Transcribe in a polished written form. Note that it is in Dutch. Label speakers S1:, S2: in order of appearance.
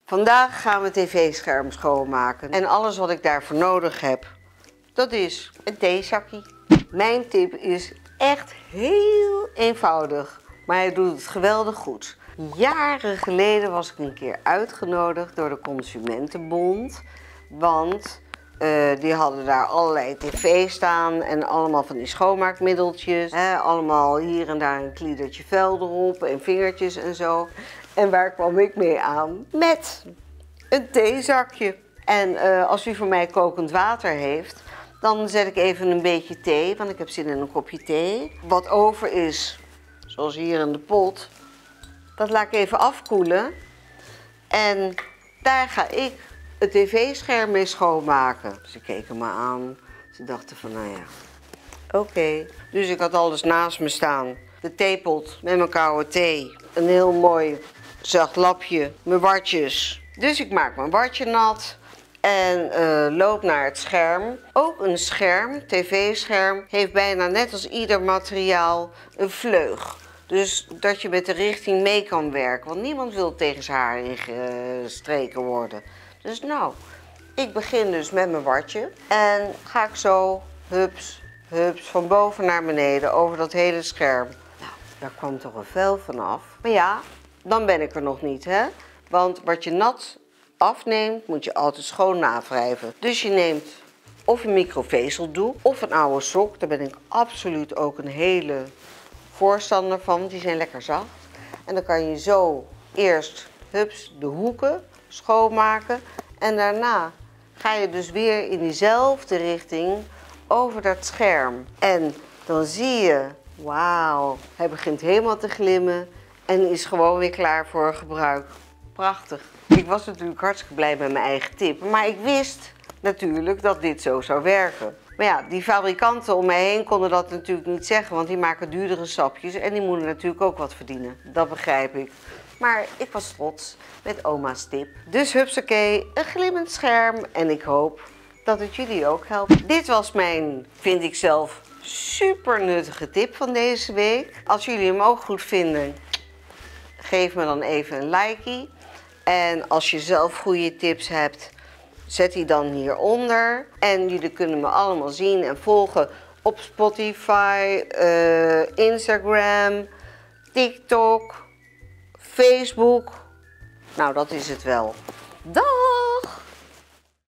S1: Vandaag gaan we het tv-scherm schoonmaken. En alles wat ik daarvoor nodig heb, dat is een theezakje. Mijn tip is echt heel eenvoudig, maar hij doet het geweldig goed. Jaren geleden was ik een keer uitgenodigd door de Consumentenbond, want die hadden daar allerlei tv's staan en allemaal van die schoonmaakmiddeltjes. Allemaal hier en daar een kliedertje vuil erop en vingertjes en zo. En waar kwam ik mee aan? Met een theezakje. En als u voor mij kokend water heeft, dan zet ik even een beetje thee, want ik heb zin in een kopje thee. Wat over is, zoals hier in de pot, dat laat ik even afkoelen. En daar ga ik het tv-scherm mee schoonmaken. Ze keken me aan. Ze dachten van, nou ja, oké. Dus ik had alles naast me staan. De theepot met mijn koude thee. Een heel mooi zacht lapje. Mijn watjes. Dus ik maak mijn watje nat. En loop naar het scherm. Ook een scherm, tv-scherm, heeft bijna net als ieder materiaal een vleug. Dus dat je met de richting mee kan werken. Want niemand wil tegen zijn haar ingestreken worden. Dus nou, ik begin dus met mijn watje. En ga ik zo, hups, hups, van boven naar beneden over dat hele scherm. Nou, daar kwam toch een vel vanaf. Maar ja, dan ben ik er nog niet, hè. Want wat je nat afneemt, moet je altijd schoon navrijven. Dus je neemt of een microvezeldoek of een oude sok. Daar ben ik absoluut ook een hele voorstander van, want die zijn lekker zacht. En dan kan je zo eerst, hups, de hoeken schoonmaken. En daarna ga je dus weer in diezelfde richting over dat scherm. En dan zie je, wauw, hij begint helemaal te glimmen en is gewoon weer klaar voor gebruik. Prachtig. Ik was natuurlijk hartstikke blij met mijn eigen tip, maar ik wist natuurlijk dat dit zo zou werken. Maar ja, die fabrikanten om mij heen konden dat natuurlijk niet zeggen, want die maken duurdere sapjes en die moeten natuurlijk ook wat verdienen. Dat begrijp ik. Maar ik was trots met oma's tip. Dus hupsakee, een glimmend scherm en ik hoop dat het jullie ook helpt. Dit was mijn, vind ik zelf, super nuttige tip van deze week. Als jullie hem ook goed vinden, geef me dan even een likeie. En als je zelf goede tips hebt, zet die dan hieronder. En jullie kunnen me allemaal zien en volgen op Spotify, Instagram, TikTok, Facebook. Nou, dat is het wel. Dag!